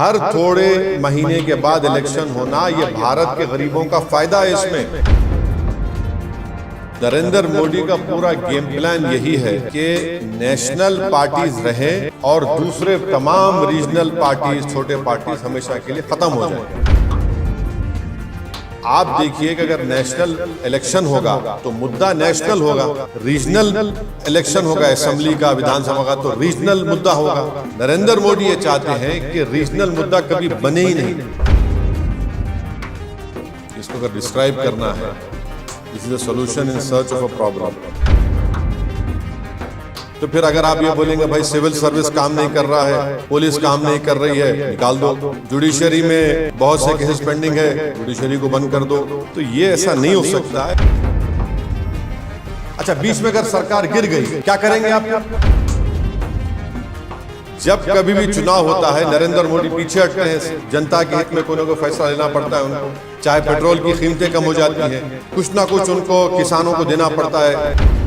हर थोड़े महीने के बाद इलेक्शन होना, ये भारत के गरीबों का फायदा है। इसमें नरेंद्र मोदी का पूरा गेम प्लान यही है कि नेशनल पार्टीज रहे और दूसरे तमाम रीजनल पार्टीज, छोटे पार्टीज हमेशा के लिए खत्म हो जाए। आप देखिए कि अगर नेशनल इलेक्शन होगा तो मुद्दा नेशनल होगा, रीजनल इलेक्शन होगा असेंबली का, विधानसभा का, तो रीजनल मुद्दा होगा। नरेंद्र मोदी ये चाहते हैं कि रीजनल मुद्दा कभी बने ही नहीं। इसको अगर डिस्क्राइब करना है, this is a solution in search of a problem. तो फिर अगर आप ये बोलेंगे भाई सिविल सर्विस काम नहीं कर रहा है, पुलिस काम नहीं कर रही है, निकाल दो। जुडिशरी में बहुत से केसेस पेंडिंग है, जुडिशरी को बंद कर दो, तो ये ऐसा नहीं हो सकता है। अच्छा, बीच में अगर सरकार गिर गई, क्या करेंगे आप? जब कभी भी चुनाव होता है, नरेंद्र मोदी पीछे हटते हैं। जनता के हित में कोई ना कोई फैसला लेना पड़ता है उनको, चाहे पेट्रोल की कीमतें कम हो जाती हैं, कुछ ना कुछ उनको किसानों को देना पड़ता है।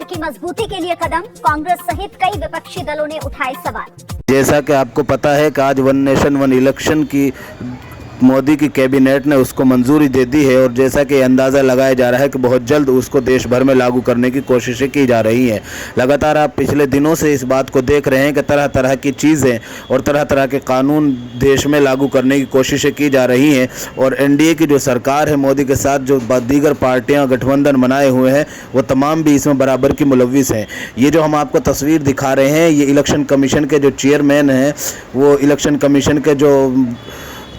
की मजबूती के लिए कदम, कांग्रेस सहित कई विपक्षी दलों ने उठाए सवाल। जैसा कि आपको पता है कि आज वन नेशन वन इलेक्शन की मोदी की कैबिनेट ने उसको मंजूरी दे दी है और जैसा कि अंदाज़ा लगाया जा रहा है कि बहुत जल्द उसको देश भर में लागू करने की कोशिशें की जा रही हैं। लगातार आप पिछले दिनों से इस बात को देख रहे हैं कि तरह तरह की चीज़ें और तरह तरह के कानून देश में लागू करने की कोशिशें की जा रही हैं और एनडीए की जो सरकार है, मोदी के साथ जो दीगर पार्टियाँ गठबंधन बनाए हुए हैं, वो तमाम भी इसमें बराबर की मुलव्विस हैं। ये जो हम आपको तस्वीर दिखा रहे हैं, ये इलेक्शन कमीशन के जो चेयरमैन हैं, वो इलेक्शन कमीशन के जो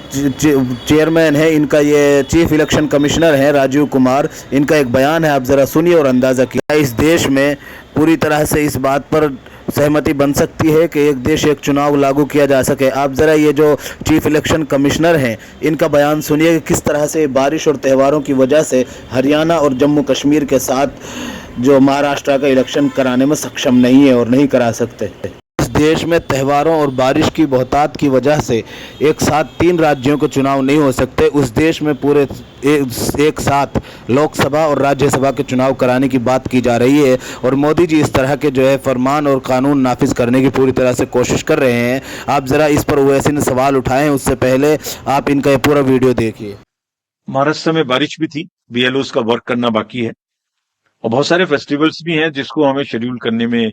चेयरमैन है, इनका ये चीफ इलेक्शन कमिश्नर है राजीव कुमार, इनका एक बयान है, आप ज़रा सुनिए और अंदाज़ा कीजिए। इस देश में पूरी तरह से इस बात पर सहमति बन सकती है कि एक देश एक चुनाव लागू किया जा सके। आप ज़रा ये जो चीफ इलेक्शन कमिश्नर हैं, इनका बयान सुनिए कि किस तरह से बारिश और त्योहारों की वजह से हरियाणा और जम्मू कश्मीर के साथ जो महाराष्ट्र का इलेक्शन कराने में सक्षम नहीं है और नहीं करा सकते। देश में त्योहारों और बारिश की बहुतायत की वजह से एक साथ 3 राज्यों के चुनाव नहीं हो सकते। उस देश में पूरे एक साथ लोकसभा और राज्यसभा के चुनाव कराने की बात की जा रही है और मोदी जी इस तरह के जो है फरमान और कानून नाफिज करने की पूरी तरह से कोशिश कर रहे हैं। आप ज़रा इस पर वैसे ने सवाल उठाएं, उससे पहले आप इनका ये पूरा वीडियो देखिए। महाराष्ट्र में बारिश भी थी, बीएलओस का वर्क करना बाकी है और बहुत सारे फेस्टिवल्स भी हैं जिसको हमें शेड्यूल करने में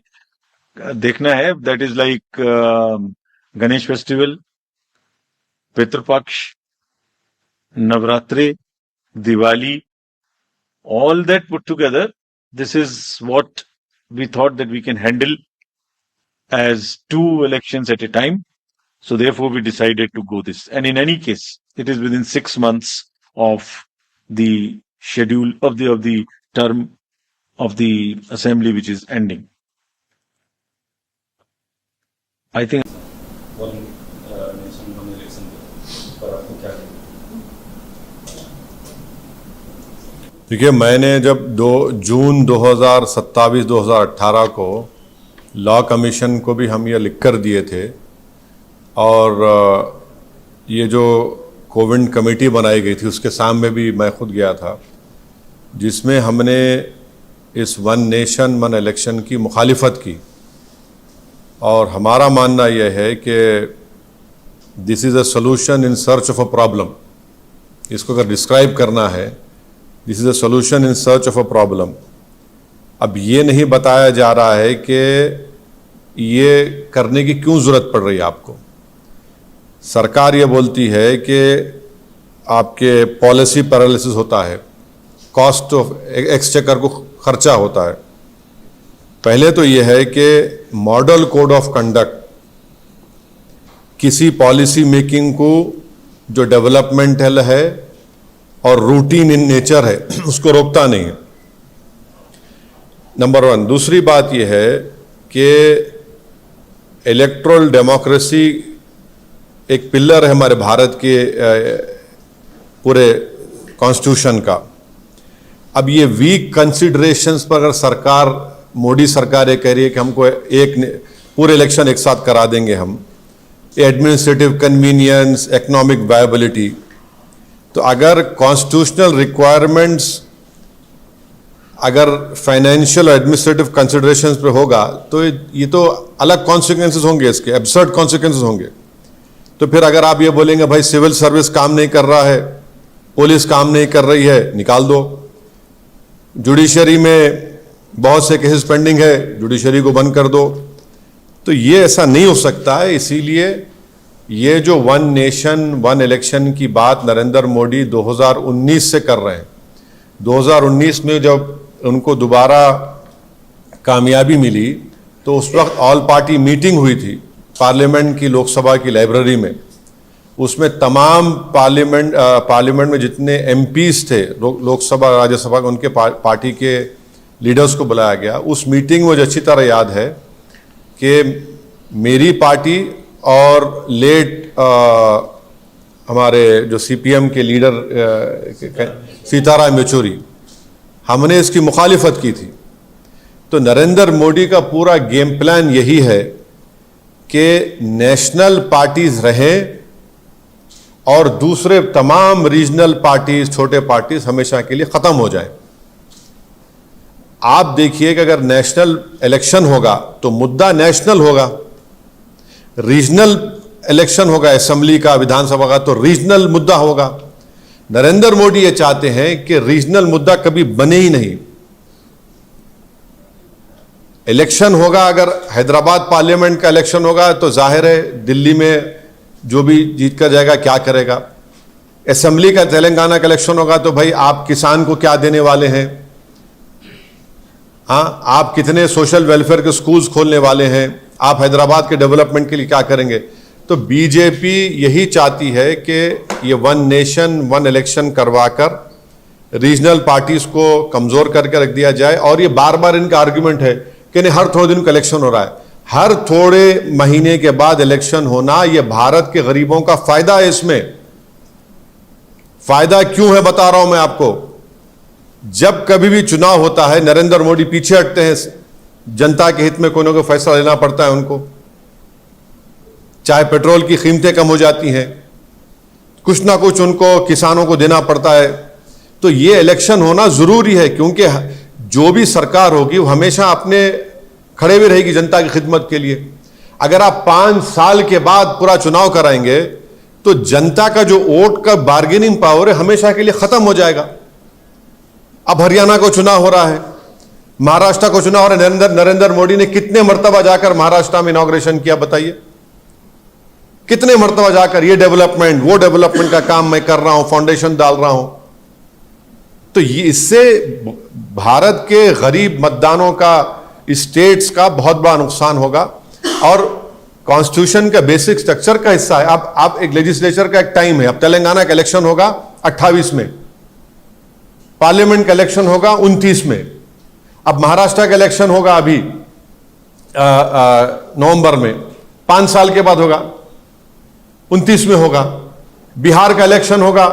देखना है। That is like Ganesh festival, Pitrupaksha, Navratri, Diwali, all that put together, this is what we thought that we can handle as 2 elections at a time. So therefore we decided to go this. And in any case, it is within 6 months of the schedule of the term of the assembly which is ending. I think देखिए, मैंने जब 2 जून 2027-2018 को law commission को भी हम ये लिख कर दिए थे और ये जो कोविड कमेटी बनाई गई थी उसके सामने भी मैं खुद गया था, जिसमें हमने इस वन नेशन वन इलेक्शन की मुखालिफत की और हमारा मानना यह है कि this is a solution in search of a problem. इसको अगर डिस्क्राइब करना है, this is a solution in search of a problem. अब ये नहीं बताया जा रहा है कि ये करने की क्यों ज़रूरत पड़ रही है आपको। सरकार ये बोलती है कि आपके पॉलिसी पैरालिसिस होता है, कॉस्ट ऑफ एक्सचेकर को खर्चा होता है। पहले तो ये है कि मॉडल कोड ऑफ कंडक्ट किसी पॉलिसी मेकिंग को जो डेवलपमेंटल है और रूटीन इन नेचर है उसको रोकता नहीं है, नंबर 1। दूसरी बात यह है कि इलेक्टोरल डेमोक्रेसी एक पिलर है हमारे भारत के पूरे कॉन्स्टिट्यूशन का। अब ये वीक कंसिडरेशंस पर अगर सरकार, मोदी सरकार ये कह रही है कि हमको पूरे इलेक्शन एक साथ करा देंगे हम, एडमिनिस्ट्रेटिव कन्वीनियंस, इकोनॉमिक वायबिलिटी, तो अगर कॉन्स्टिट्यूशनल रिक्वायरमेंट्स अगर फाइनेंशियल और एडमिनिस्ट्रेटिव कंसिडरेशंस पे होगा तो ये तो अलग कॉन्सिक्वेंसेस होंगे, इसके एब्सर्ड कॉन्सिक्वेंसेस होंगे। तो फिर अगर आप ये बोलेंगे भाई सिविल सर्विस काम नहीं कर रहा है, पुलिस काम नहीं कर रही है, निकाल दो। जुडिशरी में बहुत से केसेस पेंडिंग है, जुडिशरी को बंद कर दो। तो ये ऐसा नहीं हो सकता है। इसीलिए ये जो वन नेशन वन इलेक्शन की बात नरेंद्र मोदी 2019 से कर रहे हैं, 2019 में जब उनको दोबारा कामयाबी मिली तो उस वक्त ऑल पार्टी मीटिंग हुई थी पार्लियामेंट की, लोकसभा की लाइब्रेरी में। उसमें तमाम पार्लियामेंट में जितने एमपीज थे, लोकसभा राज्यसभा, उनके पार्टी के लीडर्स को बुलाया गया। उस मीटिंग में मुझे अच्छी तरह याद है कि मेरी पार्टी और लेट हमारे जो सीपीएम के लीडर सीताराम येचुरी, हमने इसकी मुखालिफत की थी। तो नरेंद्र मोदी का पूरा गेम प्लान यही है कि नेशनल पार्टीज रहें और दूसरे तमाम रीजनल पार्टीज, छोटे पार्टीज हमेशा के लिए खत्म हो जाएं। आप देखिए कि अगर नेशनल इलेक्शन होगा तो मुद्दा नेशनल होगा, रीजनल इलेक्शन होगा असेंबली का, विधानसभा का, तो रीजनल मुद्दा होगा। नरेंद्र मोदी ये चाहते हैं कि रीजनल मुद्दा कभी बने ही नहीं। इलेक्शन होगा, अगर हैदराबाद पार्लियामेंट का इलेक्शन होगा तो जाहिर है दिल्ली में जो भी जीत कर जाएगा क्या करेगा। असेंबली का तेलंगाना का इलेक्शन होगा तो भाई आप किसान को क्या देने वाले हैं, हाँ, आप कितने सोशल वेलफेयर के स्कूल्स खोलने वाले हैं, आप हैदराबाद के डेवलपमेंट के लिए क्या करेंगे। तो बीजेपी यही चाहती है कि ये वन नेशन वन इलेक्शन करवाकर रीजनल पार्टीज को कमजोर करके रख दिया जाए। और ये बार बार इनका आर्गुमेंट है कि नहीं हर थोड़े दिन का इलेक्शन हो रहा है, हर थोड़े महीने के बाद इलेक्शन होना, ये भारत के गरीबों का फायदा है। इसमें फायदा क्यों है बता रहा हूं मैं आपको। जब कभी भी चुनाव होता है नरेंद्र मोदी पीछे हटते हैं, जनता के हित में कोई ना कोई फैसला लेना पड़ता है उनको। चाहे पेट्रोल की कीमतें कम हो जाती हैं, कुछ ना कुछ उनको किसानों को देना पड़ता है। तो ये इलेक्शन होना जरूरी है क्योंकि जो भी सरकार होगी वो हमेशा अपने खड़े भी रहेगी जनता की खिदमत के लिए। अगर आप 5 साल के बाद पूरा चुनाव कराएंगे तो जनता का जो वोट का बार्गेनिंग पावर है हमेशा के लिए खत्म हो जाएगा। अब हरियाणा को चुनाव हो रहा है, महाराष्ट्र को चुनाव हो रहा है। नरेंद्र मोदी ने कितने मर्तबा जाकर महाराष्ट्र में इनॉग्रेशन किया बताइए, कितने मर्तबा जाकर ये डेवलपमेंट वो डेवलपमेंट का काम मैं कर रहा हूं, फाउंडेशन डाल रहा हूं। तो ये इससे भारत के गरीब मतदानों का, स्टेट्स का बहुत बड़ा नुकसान होगा और कॉन्स्टिट्यूशन का बेसिक स्ट्रक्चर का हिस्सा है। अब आप एक लेजिस्लेचर का एक टाइम है। अब तेलंगाना का इलेक्शन होगा 28 में, पार्लियामेंट का इलेक्शन होगा 29 में, अब महाराष्ट्र का इलेक्शन होगा अभी नवंबर में, 5 साल के बाद होगा, 29 में होगा। बिहार का इलेक्शन होगा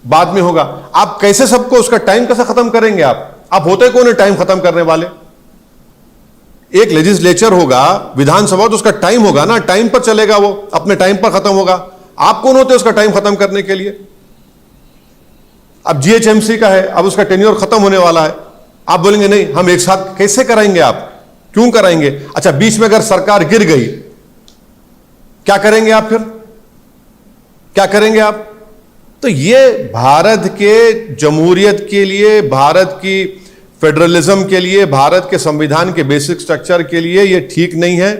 बाद में होगा। आप कैसे सबको उसका टाइम कैसे खत्म करेंगे? आप होते कौन है टाइम खत्म करने वाले? एक लेजिस्लेचर होगा, विधानसभा, तो उसका टाइम होगा ना, टाइम पर चलेगा, वो अपने टाइम पर खत्म होगा। आप कौन होते उसका टाइम खत्म करने के लिए? अब जीएचएमसी का है, अब उसका टेन्योर खत्म होने वाला है। आप बोलेंगे नहीं हम एक साथ कैसे कराएंगे? आप क्यों कराएंगे? अच्छा, बीच में अगर सरकार गिर गई क्या करेंगे आप? फिर क्या करेंगे आप? तो ये भारत के जमहूरियत के लिए, भारत की फेडरलिज्म के लिए, भारत के संविधान के बेसिक स्ट्रक्चर के लिए ये ठीक नहीं है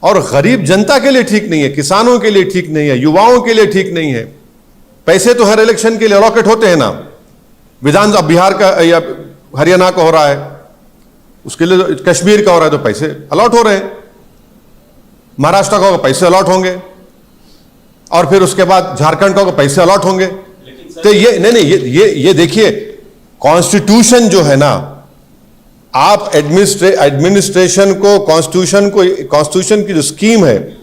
और गरीब जनता के लिए ठीक नहीं है, किसानों के लिए ठीक नहीं है, युवाओं के लिए ठीक नहीं है। पैसे तो हर इलेक्शन के लिए अलॉकेट होते हैं ना। विधान अब बिहार का या हरियाणा का हो रहा है, उसके लिए कश्मीर का हो रहा है तो पैसे अलॉट हो रहे हैं, महाराष्ट्र का होगा पैसे अलॉट होंगे और फिर उसके बाद झारखंड का होगा पैसे अलॉट होंगे। तो ये नहीं, ये देखिए, कॉन्स्टिट्यूशन जो है ना, आप एडमिनिस्ट्रेशन को, कॉन्स्टिट्यूशन की जो स्कीम है,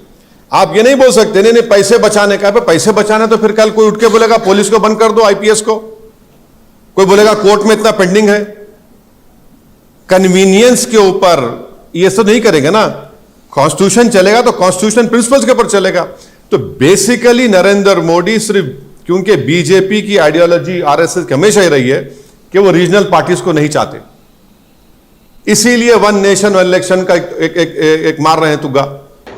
आप ये नहीं बोल सकते नहीं पैसे बचाने का। पैसे बचाना तो फिर कल कोई उठ के बोलेगा पुलिस को बंद कर दो, आईपीएस को, कोई बोलेगा कोर्ट में इतना पेंडिंग है। कन्वीनियंस के ऊपर ये सब नहीं करेंगे ना। कॉन्स्टिट्यूशन चलेगा तो कॉन्स्टिट्यूशन प्रिंसिपल्स के ऊपर चलेगा। तो बेसिकली नरेंद्र मोदी सिर्फ, क्योंकि बीजेपी की आइडियोलॉजी आरएसएस की हमेशा ही रही है कि वो रीजनल पार्टीज को नहीं चाहते, इसीलिए वन नेशन वन इलेक्शन का एक मार रहे हैं तुग्गा।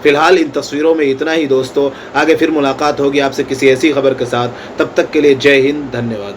फिलहाल इन तस्वीरों में इतना ही दोस्तों, आगे फिर मुलाकात होगी आपसे किसी ऐसी खबर के साथ। तब तक के लिए जय हिंद, धन्यवाद।